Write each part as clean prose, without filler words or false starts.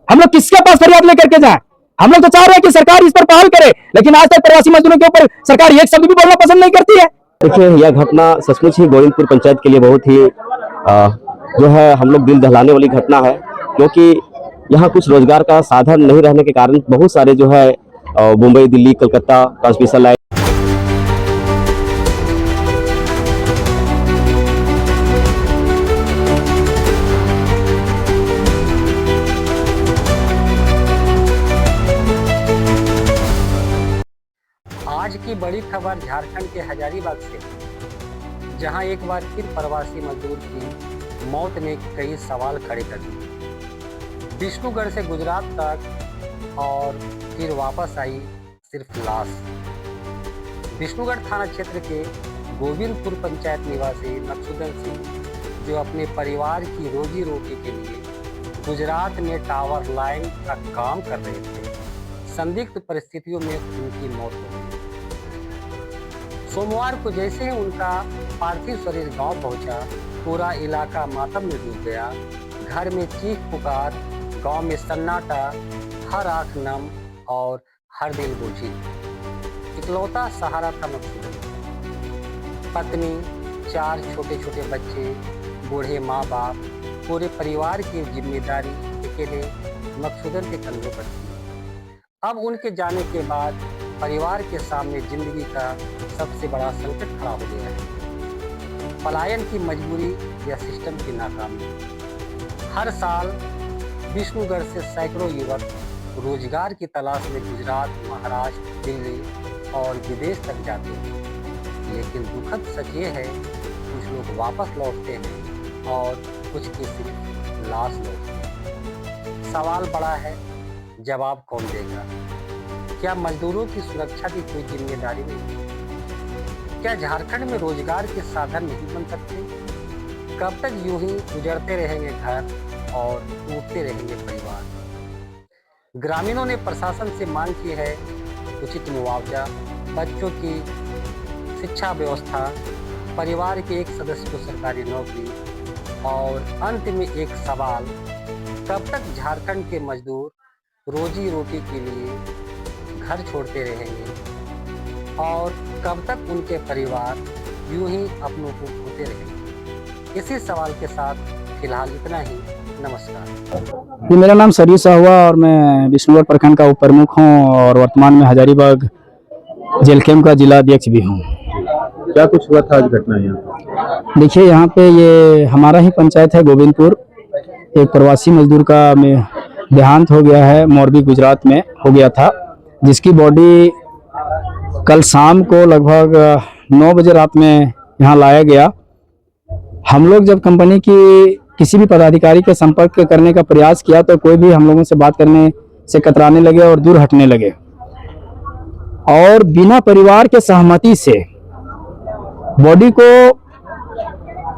हम लोग किसके पास फरियाद लेकर के जाए? हम लोग तो चाह रहे हैं कि सरकार इस पर पहल करे, लेकिन आज तक प्रवासी मजदूरों के ऊपर सरकार एक शब्द भी बोलना पसंद नहीं करती है। देखिए, यह घटना सचमुच ही गोविंदपुर पंचायत के लिए बहुत ही जो है हम लोग दिल दहलाने वाली घटना है, क्योंकि यहाँ कुछ रोजगार का साधन नहीं रहने के कारण बहुत सारे जो है मुंबई, दिल्ली, कलकत्ता ट्रांसमिशन लाइन आज की बड़ी खबर झारखंड के हजारीबाग से, जहां एक बार फिर प्रवासी मजदूर की मौत ने कई सवाल खड़े कर दिए। विष्णुगढ़ से गुजरात तक और फिर वापस आई सिर्फ लाश। विष्णुगढ़ थाना क्षेत्र के गोविंदपुर पंचायत निवासी मकसूदन सिंह, जो अपने परिवार की रोजी रोटी के लिए गुजरात में टावर लाइन का काम कर रहे थे, संदिग्ध परिस्थितियों में उनकी मौत हो गई। सोमवार को जैसे ही उनका पार्थिव शरीर गांव पहुंचा, पूरा इलाका मातम में डूब गया। घर में चीख पुकार, गांव में सन्नाटा, हर आंख नम और हर दिल बोझी। इकलौता सहारा था मकसूदन। पत्नी, 4 छोटे छोटे बच्चे, बूढ़े माँ बाप, पूरे परिवार की जिम्मेदारी अकेले मकसूदन के कंधों पर थी। अब उनके जाने के बाद परिवार के सामने जिंदगी का सबसे बड़ा संकट खड़ा हो गया है। पलायन की मजबूरी या सिस्टम की नाकामी। हर साल विष्णुगढ़ से सैकड़ों युवक रोजगार की तलाश में गुजरात, महाराष्ट्र, दिल्ली और विदेश तक जाते हैं, लेकिन दुखद सच ये है, कुछ लोग वापस लौटते हैं और कुछ की सिर्फ लाश लौटती है। सवाल बड़ा है, जवाब कौन देगा? क्या मजदूरों की सुरक्षा की कोई जिम्मेदारी नहीं? क्या झारखंड में रोजगार के साधन नहीं बन सकते? कब तक यूं ही उजड़ते रहेंगे घर और टूटते रहेंगे परिवार? ग्रामीणों ने प्रशासन से मांग की है उचित मुआवजा, बच्चों की शिक्षा व्यवस्था, परिवार के एक सदस्य को सरकारी नौकरी, और अंत में एक सवाल, कब तक झारखंड के मजदूर रोजी रोटी के लिए घर छोड़ते रहेंगे और कब तक उनके परिवार यूं ही अपनों को खोते रहेंगे? इसी सवाल के साथ फिलहाल इतना ही। नमस्कार। जी, मेरा नाम सरयू साहुआ और मैं विष्णुगढ़ प्रखंड का उप प्रमुख हूँ और वर्तमान में हजारीबाग जेल कैंप का जिला अध्यक्ष भी हूँ। क्या कुछ हुआ था आज घटना यहाँ? देखिए, यहाँ पे ये हमारा ही पंचायत है गोविंदपुर। एक प्रवासी मजदूर का देहांत हो गया है, मोरबी गुजरात में हो गया था, जिसकी बॉडी कल शाम को लगभग 9 बजे रात में यहाँ लाया गया। हम लोग जब कंपनी की किसी भी पदाधिकारी के संपर्क करने का प्रयास किया तो कोई भी हम लोगों से बात करने से कतराने लगे और दूर हटने लगे, और बिना परिवार के सहमति से बॉडी को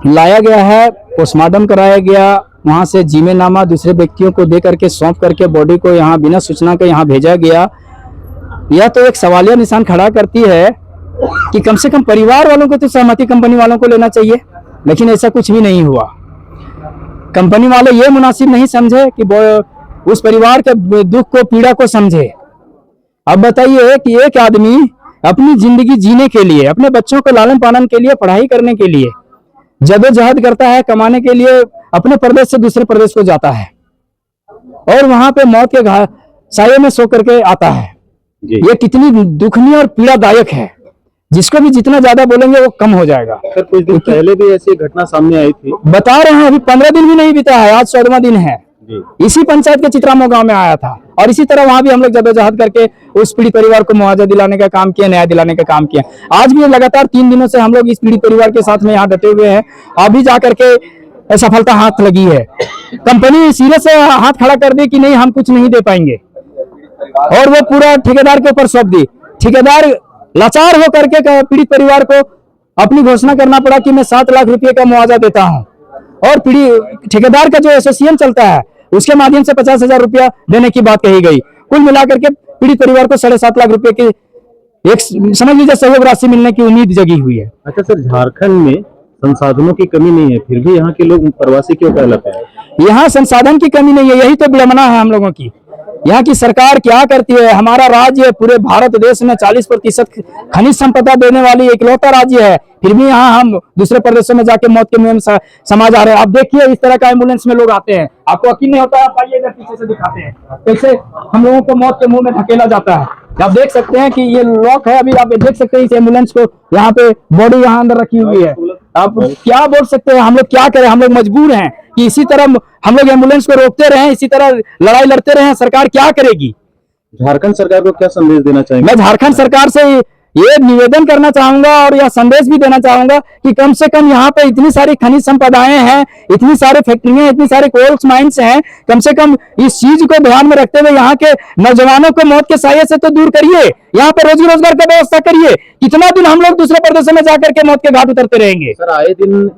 लाया गया है, पोस्टमार्टम कराया गया, वहां से जीमेनामा दूसरे व्यक्तियों को दे करके सौंप करके बॉडी को यहाँ बिना सूचना के यहाँ भेजा गया। यह तो एक सवालिया निशान खड़ा करती है कि कम से कम परिवार वालों को तो सहमति कंपनी वालों को लेना चाहिए, लेकिन ऐसा कुछ भी नहीं हुआ। कंपनी वाले ये मुनासिब नहीं समझे कि उस परिवार के दुख को, पीड़ा को समझे। अब बताइए कि एक आदमी अपनी जिंदगी जीने के लिए, अपने बच्चों को लालन पालन के लिए, पढ़ाई करने के लिए जदोजहद करता है, कमाने के लिए अपने प्रदेश से दूसरे प्रदेश को जाता है और वहां पे मौत के साये में सो करके आता है। ये कितनी दुखनीय और पीड़ादायक है, जिसको भी जितना ज्यादा बोलेंगे वो कम हो जाएगा। सर, कुछ दिन पहले भी ऐसी घटना सामने आई थी, बता रहे हैं, अभी 15 दिन भी नहीं बीता है, आज 14वां दिन है। इसी पंचायत के चित्रामो गांव में आया था और इसी तरह वहां भी हम लोग जदोजहद करके उस पीड़ित परिवार को मुआवजा दिलाने का काम किया, न्याय दिलाने का काम किया। आज भी लगातार 3 दिनों से हम लोग इस पीड़ित परिवार के साथ में यहाँ डटे हुए हैं। अभी जाकर के सफलता हाथ लगी है। कंपनी सिरे से हाथ खड़ा कर दी कि नहीं, हम कुछ नहीं दे पाएंगे, और वो पूरा ठेकेदार के ऊपर सौंप दी। ठेकेदार लाचार होकर के पीड़ित परिवार को अपनी घोषणा करना पड़ा कि मैं 7 लाख रुपए का मुआवजा देता हूं, और ठेकेदार का जो एसोसिएशन चलता है उसके माध्यम से 50,000 रुपया देने की बात कही गई। कुल मिलाकर के पीड़ित परिवार को 7.5 लाख रुपए की एक समझ लीजिए सहयोग राशि मिलने की उम्मीद जगी हुई है। अच्छा सर, झारखंड में संसाधनों की कमी नहीं है, फिर भी यहाँ के लोग प्रवासी क्यों कहलाते हैं? यहाँ संसाधन की कमी नहीं है, यही तो विडंबना है हम लोगों की। यहाँ की सरकार क्या करती है? हमारा राज्य पूरे भारत देश में 40% खनिज संपदा देने वाली इकलौता राज्य है, फिर भी यहाँ हम दूसरे प्रदेशों में जाके मौत के मुंह में समा जा रहे हैं। आप देखिए इस तरह का एम्बुलेंस में लोग आते हैं, आपको यकीन नहीं होता, आप आइए इधर पीछे से दिखाते हैं कैसे हम लोगों को मौत के मुंह में धकेला जाता है। आप देख सकते हैं कि ये लॉक है, अभी आप देख सकते हैं इस एम्बुलेंस को, यहाँ पे बॉडी यहाँ अंदर रखी हुई है। आप क्या बोल सकते हैं? हम लोग क्या करें? हम लोग मजबूर हैं कि इसी तरह हम लोग एम्बुलेंस को रोकते रहें, इसी तरह लड़ाई लड़ते रहें। सरकार क्या करेगी? झारखंड सरकार को क्या संदेश देना चाहेंगे? मैं झारखंड सरकार से ये निवेदन करना चाहूंगा और यह संदेश भी देना चाहूंगा कि कम से कम यहाँ पे इतनी सारी खनिज संपदाएं हैं, इतनी सारी फैक्ट्रियां, इतनी सारे कोल माइंस हैं, कम से कम इस चीज को ध्यान में रखते हुए यहाँ के नौजवानों को मौत के साये से तो दूर करिए, यहाँ पे रोजी रोजगार का व्यवस्था करिए। कितना दिन हम लोग दूसरे प्रदेशों में जाकर के मौत के घाट उतरते रहेंगे? सर, आए दिन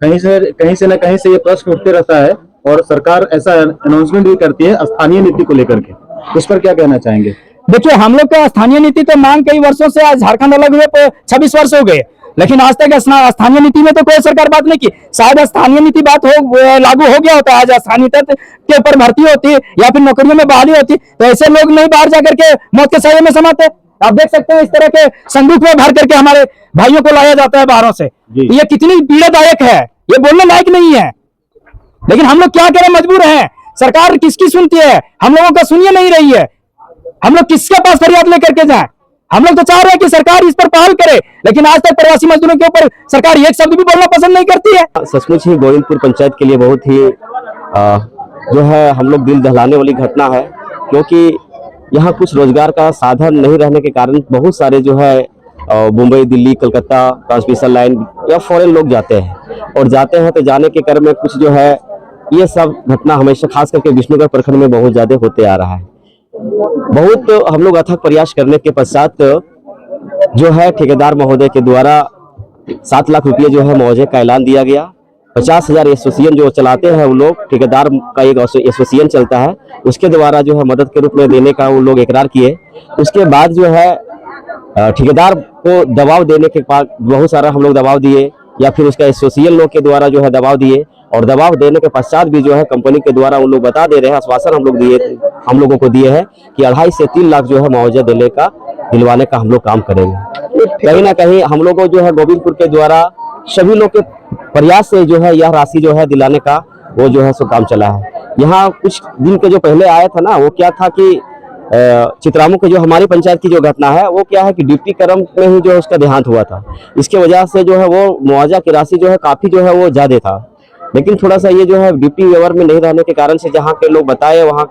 कहीं से न कहीं से ये प्रश्न उठते रहता है और सरकार ऐसा अनाउंसमेंट भी करती है स्थानीय नीति को लेकर के, उस पर क्या कहना चाहेंगे? देखिए, हम लोग का स्थानीय नीति तो मांग कई वर्षों से, आज झारखंड अलग हुए 26 वर्ष हो गए, लेकिन आज तक स्थानीय नीति में तो कोई सरकार बात नहीं की। शायद स्थानीय नीति बात लागू हो गया होता है, आज स्थानीय तत्व के ऊपर भर्ती होती या फिर नौकरियों में बहाली होती तो ऐसे लोग नहीं बाहर जाकर के मौत के साये में समाते। आप देख सकते हैं इस तरह के संदूक में भर करके हमारे भाइयों को लाया जाता है बाहरों से। ये कितनी पीड़ादायक है, ये बोलने लायक नहीं है, लेकिन हम लोग क्या करें, मजबूर हैं। सरकार किसकी सुनती है? हम लोगों का सुनिए नहीं रही है। हम लोग किसके पास फरियाद लेकर के जाएं? हम लोग तो चाह रहे हैं कि सरकार इस पर पहल करे, लेकिन आज तक प्रवासी मजदूरों के ऊपर सरकार एक शब्द भी बोलना पसंद नहीं करती है। सचमुच ही गोविंदपुर पंचायत के लिए बहुत ही जो है हम लोग दिल दहलाने वाली घटना है, क्योंकि यहाँ कुछ रोजगार का साधन नहीं रहने के कारण बहुत सारे जो है मुंबई, दिल्ली, कलकत्ता ट्रांसमिशन लाइन या फॉरेन लोग जाते हैं, और जाते हैं तो जाने के क्रम में कुछ जो है ये सब घटना हमेशा खास करके विष्णुगढ़ प्रखंड में बहुत ज्यादा होते आ रहा है। बहुत हम लोग अथक प्रयास करने के पश्चात जो है ठेकेदार महोदय के द्वारा 7 लाख रुपये जो है मुआवजे का ऐलान दिया गया। 50,000 एसोसिएशन जो चलाते हैं वो लोग, ठेकेदार का एक एसोसिएशन चलता है, उसके द्वारा जो है मदद के रूप में देने का वो लोग इकरार किए। उसके बाद जो है ठेकेदार को दबाव देने के बाद बहुत सारा हम लोग दबाव दिए, या फिर उसका एसोसिएशन लोग के द्वारा जो है दबाव दिए, और दबाव देने के पश्चात भी जो है कंपनी के द्वारा उन लोग बता दे रहे हैं, आश्वासन हम लोगों को दिए हैं कि 2.5 से 3 लाख जो है मुआवजा दिलवाने का हम लोग काम करेंगे। कहीं ना कहीं हम लोग को जो है गोविंदपुर के द्वारा सभी लोग के प्रयास से जो है यह राशि जो है दिलाने का वो जो है सो काम चला है। यहाँ कुछ दिन के जो पहले आया था ना, वो क्या था कि चित्रामू के जो हमारी पंचायत की जो घटना है वो क्या है कि ड्यूटी क्रम में ही जो उसका देहांत हुआ था, इसके वजह से जो है वो मुआवजा की राशि जो है काफी जो है वो ज्यादा था, लेकिन थोड़ा सा ये जो है ड्यूटी व्यवहार में नहीं रहने के कारण से जहाँ के लोग बताए वहाँ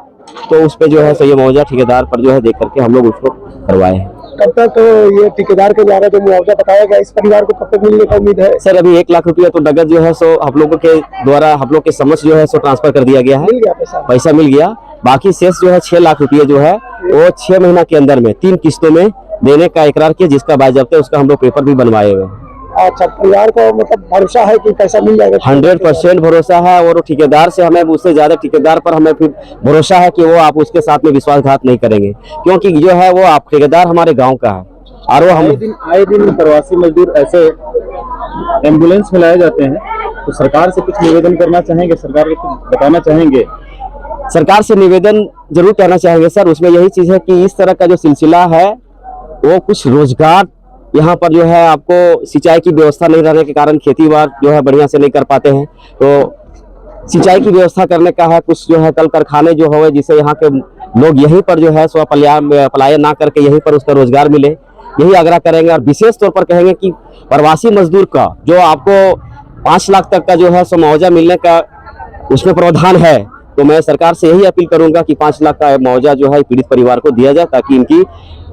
तो उस पे जो है सो ये मुआवजा ठेकेदार पर जो है देख करके हम लोग उसको करवाए हैं। कब तक तो ये ठेकेदार के द्वारा जो मुआवजा बताया गया इस परिवार को कब तक मिलने का उम्मीद है? सर, अभी 1 लाख रुपया तो नगद जो है सो हम लोगों के द्वारा हम लोग के समक्ष जो है सो ट्रांसफर कर दिया गया है, मिल गया पैसा मिल गया। बाकी शेष जो है 6 लाख रुपये जो है वो 6 महीना के अंदर में 3 किस्तों में देने का इकरार किया, जिसका बायजब्त है उसका हम लोग पेपर भी बनवाए हुए हैं। अच्छा, परिवार को मतलब भरोसा है कि पैसा मिल जाएगा? 100% भरोसा है, और ठेकेदार से हमें उससे ज्यादा ठेकेदार पर हमें फिर भरोसा है कि वो आप उसके साथ में विश्वासघात नहीं करेंगे, क्योंकि जो है वो आप ठेकेदार हमारे गांव का है। और वो आए दिन प्रवासी मजदूर ऐसे एम्बुलेंस में लाए जाते हैं, तो सरकार से कुछ निवेदन करना चाहेंगे, सरकार को बताना चाहेंगे? सरकार से निवेदन जरूर कहना चाहेंगे सर। उसमें यही चीज है कि इस तरह का जो सिलसिला है वो कुछ रोजगार यहाँ पर जो है आपको सिंचाई की व्यवस्था नहीं रहने के कारण खेती बाड़ी जो है बढ़िया से नहीं कर पाते हैं, तो सिंचाई की व्यवस्था करने का है। कुछ जो है कल कारखाने जो हो जिससे यहाँ के लोग यहीं पर जो है सो पलायन ना करके यहीं पर उसका रोजगार मिले, यही आग्रह करेंगे। और विशेष तौर पर कहेंगे कि प्रवासी मजदूर का जो आपको 5 लाख तक का जो है सो मुआवजा मिलने का उसमें प्रावधान है, तो मैं सरकार से यही अपील करूंगा कि 5 लाख का मुआवजा जो है पीड़ित परिवार को दिया जाए, ताकि इनकी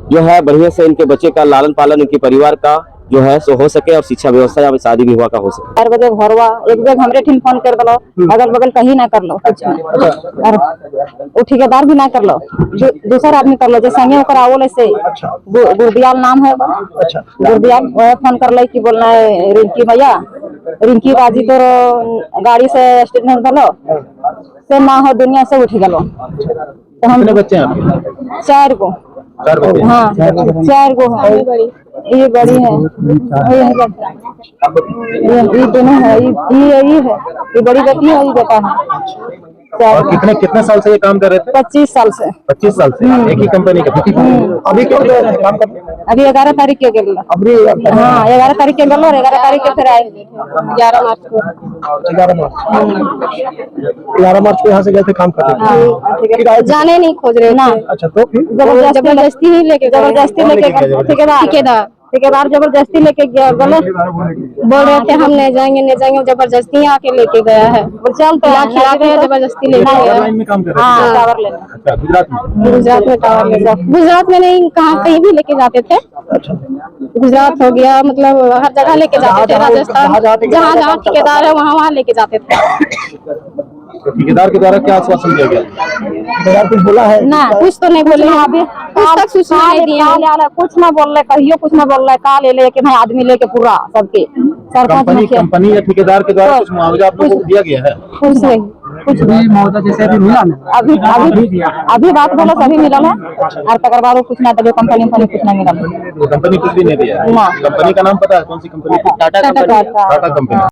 जो है बढ़िया से इनके बच्चे का लालन पालन इनके परिवार का जो है सो हो सके, और शिक्षा व्यवस्था या शादी विवाह का हो सके। 4 बजे घरवा एक बेग हमरे ठिन फोन कर दलो, अगल बगल कहीं ना कर लो कुछ नहीं, और वो ठेकेदार भी ना कर लो, दूसरा आदमी कर लो, जैसे संगे ओकर आवल से गुरदियाल नाम है, गुरदियाल वह फोन कर ले कि बोलना है रिंकी भैया, रिंकी बाजी तो गाड़ी से स्टेटमेंट दलो से ना हो दुनिया से उठ गलो। तो हम बच्चे हैं 4 को 4 बच्चे हैं। हाँ 4 गो है, ये बड़ी है, ये दोनों है, ये है, ये बड़ी बेटी है, ये बेटा है। और कितने साल से ये काम कर रहे थे? 25 साल से। 25 साल से एक ही कंपनी का। अभी क्यों दे रहे हैं काम करने? अभी 11 तारीख के गल। अभी हाँ 11 तारीख के गल और 11 तारीख के फिर आए 11 मार्च को। 11 मार्च को यहाँ से गए थे काम करने। जाने नहीं खोज रहे ना। अच्छा, तो फिर जबरदस्ती ही लेके ठेकेदार जबरदस्ती लेके गया, गलत बोल रहे थे हम नहीं जाएंगे, जबरदस्ती आके लेके गया है। चल तो जबरदस्ती लेके गया। लाइन में काम कर रहे हाँ थे। टावर लेने। अच्छा, गुजरात में। गुजरात में टावर लेने, गुजरात में नहीं, कहाँ कहीं भी लेके जाते थे। गुजरात हो गया, मतलब हर जगह लेके जाते थे। राजस्थान जहाँ जहाँ ठेकेदार है वहाँ लेके जाते थे। तो ठेकेदार के द्वारा क्या आश्वासन दिया गया? ठेकेदार कुछ बोला है? ना कुछ तो नहीं बोले, अभी कुछ तक सूचना नहीं दिए, कुछ ना बोल रहे, कहियो कुछ ना बोल रहे। का ले लेके भाई आदमी लेके पूरा सबके सरपंच कंपनी या ठेकेदार के द्वारा कुछ मुआवजा आप लोगों को दिया गया है? कुछ नहीं, कुछ भी मुआवजा जैसे अभी मिला ना, अभी बात बोलो सभी मिला है, और तकर बाद कुछ ना दे, कंपनी कुछ ना मिला। तो कंपनी कुछ भी नहीं दिया है? ना। कंपनी का नाम पता है? कौन सी कंपनी? टाटा टाटा कंपनी।